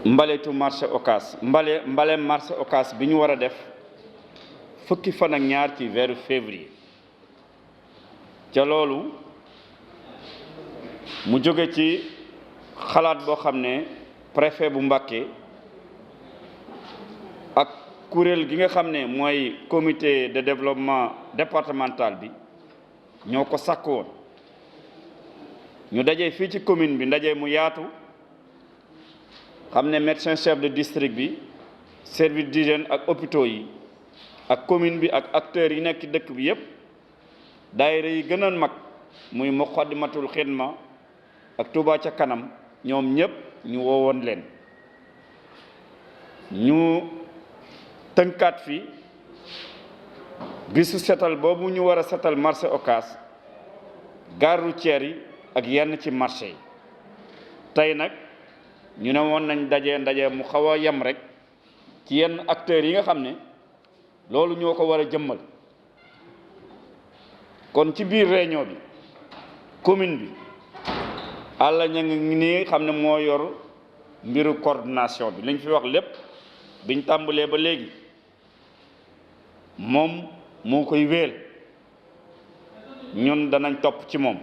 mbaletu marché Ocass mbale marché Ocass bi ñu war a def fukki fan ak ñaar ci weeru février ca loolu mu jóge ci xalaat boo xam ne préfet bu Mbacké ak kuréel gi nga xam ne mooy comité de développement départemental bi ñoo ko sàkk woon ñu daje fii ci commune bi ndaje mu yaatu xam ne médecin chef de district bi service d'hygiène ak hôpitaux yi ak commune bi ak acteurs yi nekk ci dëkk bi yépp daayira yi gën a mag muy Moukhaddamatoul Khidma ak Touba ca kanam ñoom ñëpp ñu woowoon leen ñu tënkaat fi bisu setal boobu ñu war a setal marché Ocass gare routière yi ak yenn ci marché yi tey nag ñu ne woon nañ ndaje mu xaw a yem rek ci yenn acteurs yi nga xam ne loolu ñoo ko war a jëmmal kon ci biir réunion bi commune bi àlla ña ngi nii xam ne moo yor mbiru coordination bi liñ fi wax lépp biñ tàmbalee ba léegi moom moo koy wéel ñun danañ topp ci moom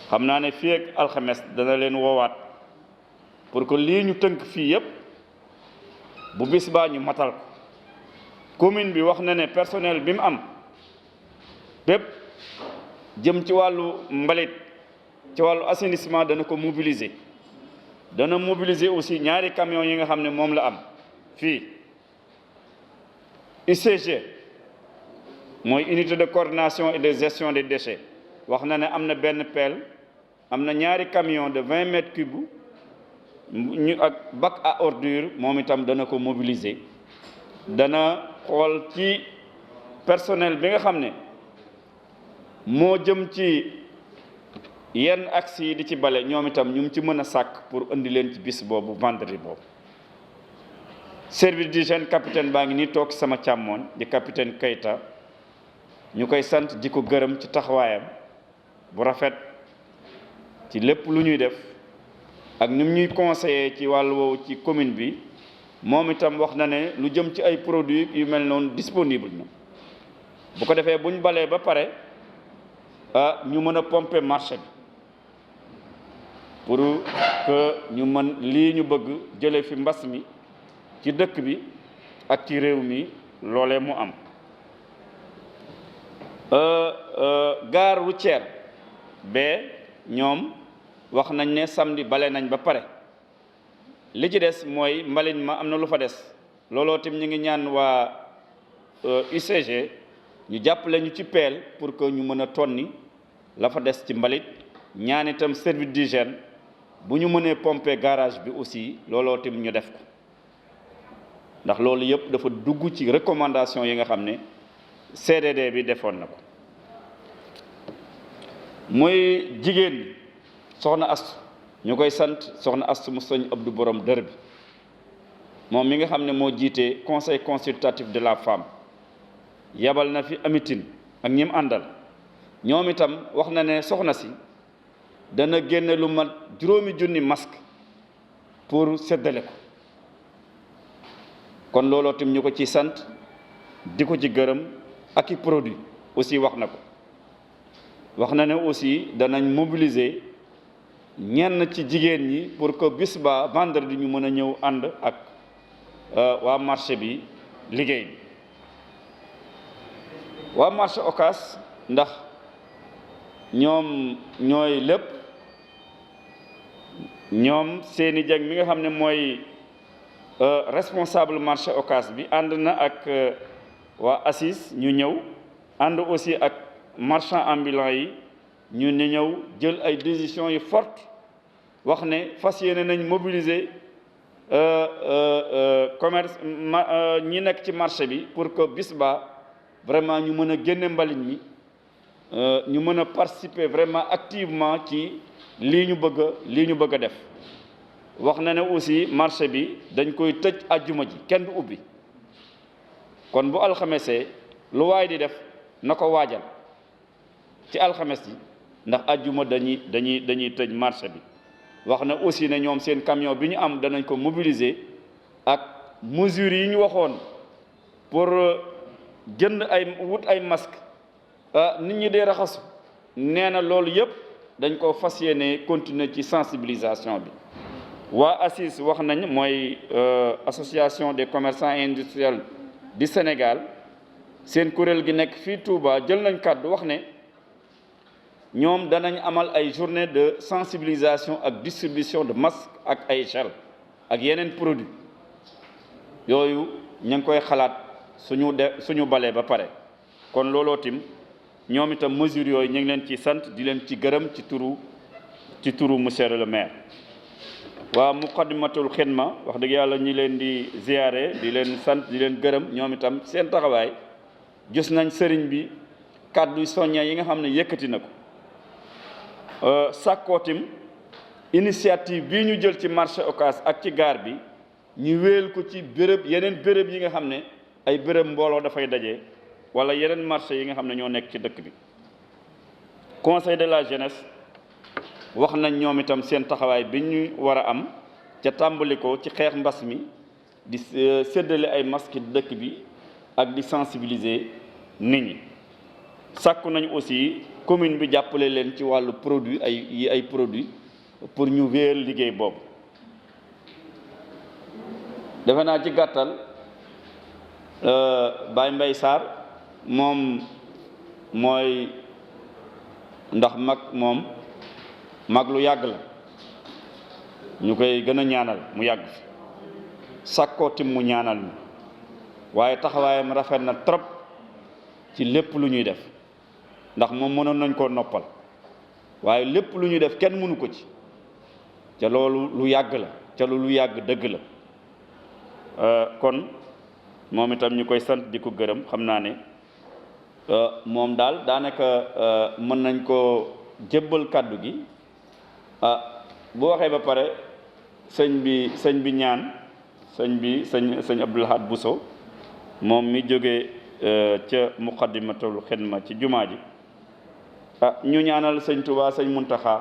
xam naa ne fii ak alxames dana leen woowaat pour que lii ñu tënk fii yépp bu bis baa ñu matal ko commune bi wax na ne personnel bi mu am bépp jëm ci wàllu mbalit ci wàllu assainissement dana ko mobiliser dana mobiliser aussi ñaari camion yi nga xam ne moom la am fii UCG mooy unité de coordination et de gestion des déchets wax na ne am na benn pelle am na ñaari camion de 20 mètres cubes ñu ak bac à ordures moom itam dana ko mobiliser dana xool ci personnel bi nga xam ne moo jëm ci yenn axes yi di ci bale ñoom itam ñu ci mën a sàkk pour indi leen ci bis boobu vendredi boobu service d'hygiène capitaine baa ngi nii toog sama càmmoon di capitaine Keita ñu koy sant di ko gërëm ci taxawaayam bu rafet ci lépp lu ñuy def ak ñum ñuy conseiller ci wàllu woowu ci commune bi moom itam wax na ne lu jëm ci ay produits yu mel noonu disponible na bu ko defee buñ balee ba pare ñu mën a pomper marché bi pour que ñu mën lii ñu bëgg jële fi mbas mi ci dëkk bi ak ci réew mi loolee mu am gare routière bee ñoom wax nañ ne samedi bale nañ ba pare li ci des mooy mbalit ma am na lu fa des looloo tim ñu ngi ñaan waa UCG ñu jàppale ñu ci peel pour que ñu mën a tonni la fa des ci mbalit ñaan itam service d'hygiène bu ñu mënee pomper garage bi aussi looloo tim ñu def ko ndax loolu yëpp dafa dugg ci recommandation yi nga xam ne CDD bi defoon na ko mooy jigéen ñi soxna Astu ñu koy sant soxna Astu mu sëñ Abdou Borom dër bi moom mi nga xam ne moo jiite conseil consultatif de la femme yabal na fi amitin ak ñim àndal ñoom itam wax na ne soxna si dana génne lu mat 5 000 masque pour séddale ko kon looloo tim ñu ko ci sant di ko ci gërëm ak i produit aussi wax na ko wax na ne aussi danañ mobiliser ñenn ci jigéen ñi pour que bis ba vendredi ñu mën a ñëw ànd ak waa marché bi liggéey bi waa marché Ocass ndax ñoom ñooy lépp ñoom seeni jàng mi nga xam ne mooy responsable marché Ocass bi ànd na ak waa ACIS ñu ñëw ànd aussi ak marchand ambulant yi ñu ne ñëw jël ay décisions yu fortes wax ne fas yéene nañ mobiliser commerce ñi nekk ci marché bi pour que bis ba vraiment ñu mën a génne mbalit mi ñu mën a participer vraiment activement ci lii ñu bëgg a def wax na ne aussi marché bi dañ koy tëj àjjuma ji kenn du ubbi kon bu alxamesee lu waay di def na ko waajal ci alxames yi ndax àjjuma dañuy tëj marché bi wax na aussi ne ñoom seen camion bi ñu am danañ ko mobiliser ak mesures yi ñu waxoon pour jënd wut ay masque nit ñi dee raxasu nee na loolu yëpp dañ ko fas yéene continuer ci sensibilisation bi waa ACIS wax nañ mooy association des commerçants et industriels du Sénégal seen kuréel gi nekk fii Touba jël nañ kàddu wax ne ñoom danañ amal ay journée de sensibilisation ak distribution de masques ak ay gel ak yeneen produits yooyu ñu ngi koy xalaat suñu balee ba pare kon looloo tim ñoom itam mesures yooyu ñu ngi leen ci sant di leen ci gërëm ci turu monsieur le maire. waa Muqaddimatul Xidma wax dëgg yàlla ñi leen di ziyaare di leen sant di leen gërëm ñoom itam seen taxawaay gis nañ sëriñ bi kàddu soñña yi nga xam ne yëkkati na ko sàkkootim initiative bii ñu jël ci marché Ocass ak ci gaar bi ñu wéel ko ci yeneen béréb yi nga xam ne ay béréb mbooloo dafay daje wala yeneen marché yi nga xam ne ñoo nekk ci dëkk bi. conseil de la jeunesse wax nañ ñoom itam seen taxawaay bi ñu war a am ca tàmbali ko ci xeex mbas mi di séddale ay masques dëkk bi ak di sensibiliser nit ñi. sàkku nañ aussi commune bi jàppale leen ci wàllu produit ay produits pour ñu wéyal liggéey boobu. defe naa ci gàttal Baye Mbaye Sarr moom mooy ndax mag lu yàgg la ñu koy gën a ñaanal mu yàgg fi sàkkootim mu ñaanal mi waaye taxawaayam rafet na trop ci lépp lu ñuy def ndax moom mënoon nañ koo noppal waaye lépp lu ñuy def kenn mënu ko ci ca loolu lu yàgg la ca lu yàgg dëgg la kon moom itam ñu koy sant di ko gërëm xam naa ne moom daal daanaka mën nañ koo jébbal kàddu gi bu waxee ba pare sëñ bi ñaan sëñ Abdou Lahad Bousso moom mi jógee ca Muqaddimatul Xidma ci jumaa ji ñu ñaanal sëñ Touba sëñ Muntaxa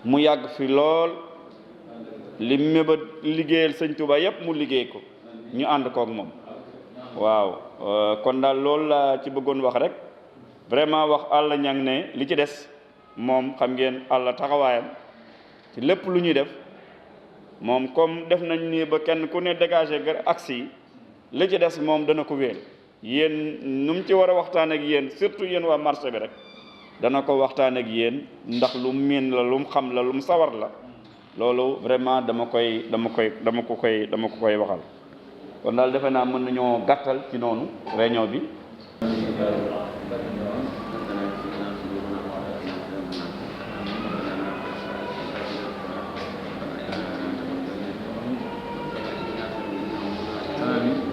mu yàgg fi lool li mébat liggéeyal sëñ Touba yépp mu liggéey ko ñu ànd kook moom waaw kon daal loolu laa ci bëggoon wax rek vraiment wax Alla Niang ne li ci des moom xam ngeen Alla taxawaayam ci lépp lu ñuy def moom comme def nañ nii ba kenn ku ne dégagé axe yi li ci des moom dana ko wéel yéen nu mu ci war a waxtaan ak yéen surtout yéen waa marché bi rek dana ko waxtaan ak yéen ndax lu mu miin la lu mu xam la lu mu sawar la loolu vraiment dama ko koy waxal kon daal defe naa mën nañoo gàttal ci noonu réunion bi. Amin.